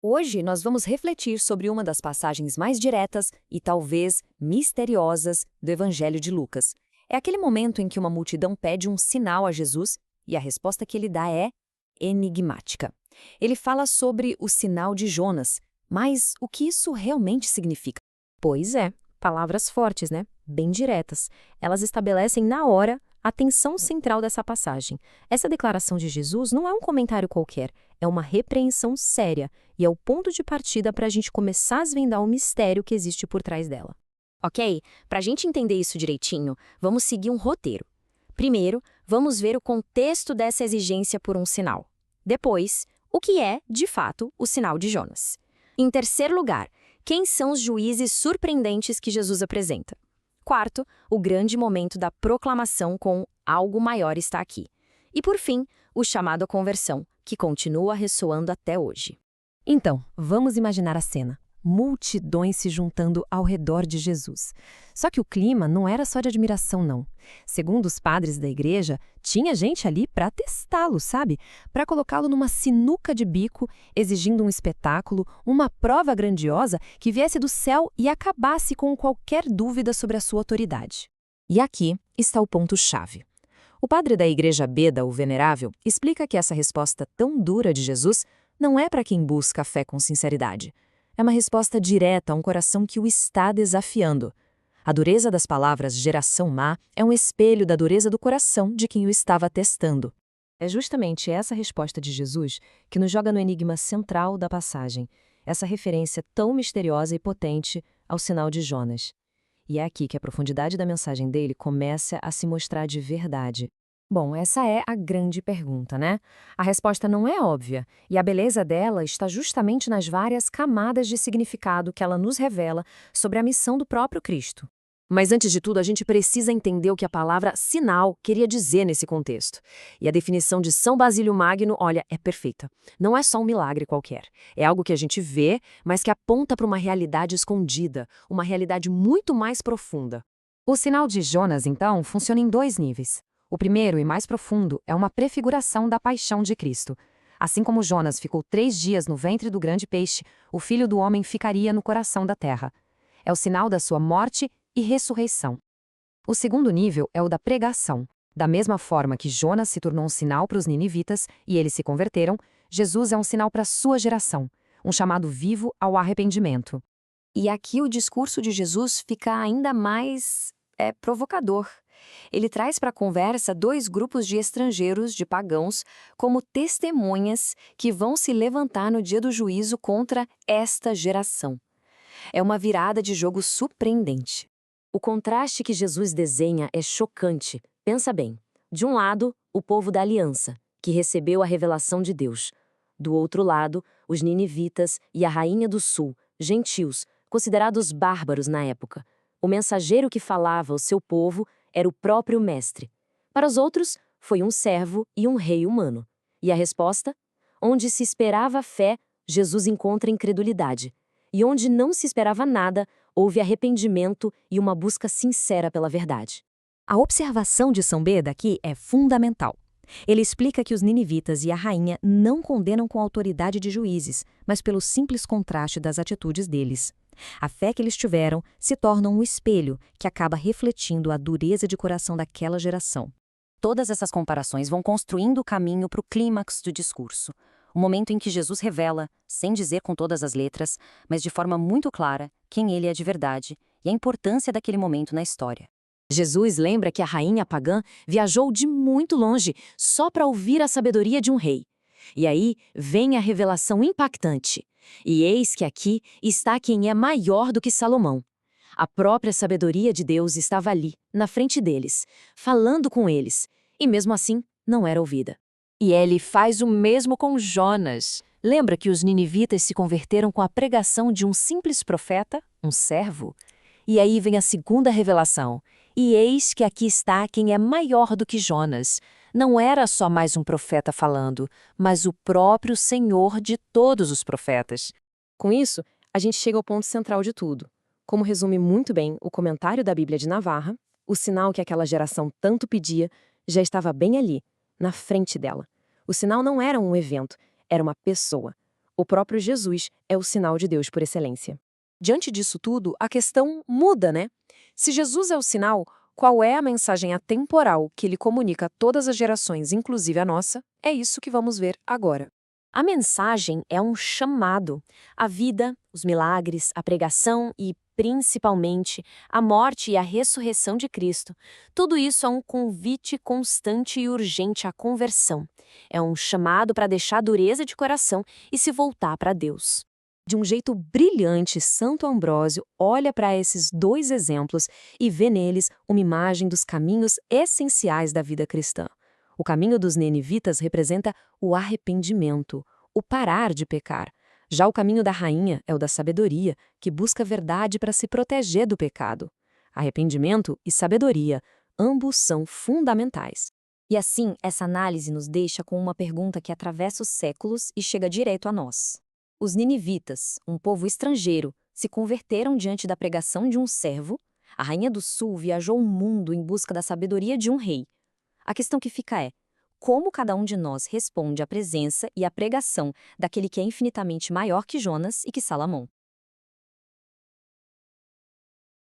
Hoje nós vamos refletir sobre uma das passagens mais diretas e talvez misteriosas do Evangelho de Lucas. É aquele momento em que uma multidão pede um sinal a Jesus e a resposta que ele dá é enigmática. Ele fala sobre o sinal de Jonas, mas o que isso realmente significa? Pois é, palavras fortes, né? Bem diretas. Elas estabelecem na hora a tensão central dessa passagem. Essa declaração de Jesus não é um comentário qualquer, é uma repreensão séria e é o ponto de partida para a gente começar a desvendar o mistério que existe por trás dela. Ok? Para a gente entender isso direitinho, vamos seguir um roteiro. Primeiro, vamos ver o contexto dessa exigência por um sinal. Depois, o que é, de fato, o sinal de Jonas. Em terceiro lugar, quem são os juízes surpreendentes que Jesus apresenta? Quarto, o grande momento da proclamação com algo maior está aqui. E por fim, o chamado à conversão, que continua ressoando até hoje. Então, vamos imaginar a cena. Multidões se juntando ao redor de Jesus. Só que o clima não era só de admiração, não. Segundo os padres da igreja, tinha gente ali para testá-lo, sabe? Para colocá-lo numa sinuca de bico, exigindo um espetáculo, uma prova grandiosa que viesse do céu e acabasse com qualquer dúvida sobre a sua autoridade. E aqui está o ponto-chave. O padre da Igreja Beda, o Venerável, explica que essa resposta tão dura de Jesus não é para quem busca a fé com sinceridade. É uma resposta direta a um coração que o está desafiando. A dureza das palavras geração má é um espelho da dureza do coração de quem o estava testando. É justamente essa resposta de Jesus que nos joga no enigma central da passagem, essa referência tão misteriosa e potente ao sinal de Jonas. E é aqui que a profundidade da mensagem dele começa a se mostrar de verdade. Bom, essa é a grande pergunta, né? A resposta não é óbvia, e a beleza dela está justamente nas várias camadas de significado que ela nos revela sobre a missão do próprio Cristo. Mas antes de tudo, a gente precisa entender o que a palavra sinal queria dizer nesse contexto. E a definição de São Basílio Magno, olha, é perfeita. Não é só um milagre qualquer. É algo que a gente vê, mas que aponta para uma realidade escondida, uma realidade muito mais profunda. O sinal de Jonas, então, funciona em dois níveis. O primeiro e mais profundo é uma prefiguração da paixão de Cristo. Assim como Jonas ficou 3 dias no ventre do grande peixe, o Filho do Homem ficaria no coração da terra. É o sinal da sua morte e ressurreição. O segundo nível é o da pregação. Da mesma forma que Jonas se tornou um sinal para os ninivitas e eles se converteram, Jesus é um sinal para a sua geração, um chamado vivo ao arrependimento. E aqui o discurso de Jesus fica ainda mais provocador. Ele traz para a conversa 2 grupos de estrangeiros, de pagãos, como testemunhas que vão se levantar no dia do juízo contra esta geração. É uma virada de jogo surpreendente. O contraste que Jesus desenha é chocante. Pensa bem. De um lado, o povo da aliança, que recebeu a revelação de Deus. Do outro lado, os ninivitas e a rainha do sul, gentios, considerados bárbaros na época. O mensageiro que falava ao seu povo era o próprio mestre. Para os outros, foi um servo e um rei humano. E a resposta? Onde se esperava a fé, Jesus encontra incredulidade. E onde não se esperava nada, houve arrependimento e uma busca sincera pela verdade. A observação de São Beda aqui é fundamental. Ele explica que os ninivitas e a rainha não condenam com autoridade de juízes, mas pelo simples contraste das atitudes deles. A fé que eles tiveram se torna um espelho que acaba refletindo a dureza de coração daquela geração. Todas essas comparações vão construindo o caminho para o clímax do discurso. O momento em que Jesus revela, sem dizer com todas as letras, mas de forma muito clara, quem ele é de verdade e a importância daquele momento na história. Jesus lembra que a rainha pagã viajou de muito longe só para ouvir a sabedoria de um rei. E aí vem a revelação impactante. E eis que aqui está quem é maior do que Salomão. A própria sabedoria de Deus estava ali, na frente deles, falando com eles, e mesmo assim não era ouvida. E ele faz o mesmo com Jonas. Lembra que os ninivitas se converteram com a pregação de um simples profeta, um servo? E aí vem a segunda revelação. E eis que aqui está quem é maior do que Jonas. Não era só mais um profeta falando, mas o próprio Senhor de todos os profetas. Com isso, a gente chega ao ponto central de tudo. Como resume muito bem o comentário da Bíblia de Navarra, o sinal que aquela geração tanto pedia já estava bem ali, na frente dela. O sinal não era um evento, era uma pessoa. O próprio Jesus é o sinal de Deus por excelência. Diante disso tudo, a questão muda, né? Se Jesus é o sinal, qual é a mensagem atemporal que ele comunica a todas as gerações, inclusive a nossa? É isso que vamos ver agora. A mensagem é um chamado. A vida, os milagres, a pregação e, principalmente, a morte e a ressurreição de Cristo. Tudo isso é um convite constante e urgente à conversão. É um chamado para deixar a dureza de coração e se voltar para Deus. De um jeito brilhante, Santo Ambrósio olha para esses dois exemplos e vê neles uma imagem dos caminhos essenciais da vida cristã. O caminho dos ninivitas representa o arrependimento, o parar de pecar. Já o caminho da rainha é o da sabedoria, que busca a verdade para se proteger do pecado. Arrependimento e sabedoria, ambos são fundamentais. E assim, essa análise nos deixa com uma pergunta que atravessa os séculos e chega direto a nós. Os ninivitas, um povo estrangeiro, se converteram diante da pregação de um servo. A rainha do sul viajou o mundo em busca da sabedoria de um rei. A questão que fica é: como cada um de nós responde à presença e à pregação daquele que é infinitamente maior que Jonas e que Salomão?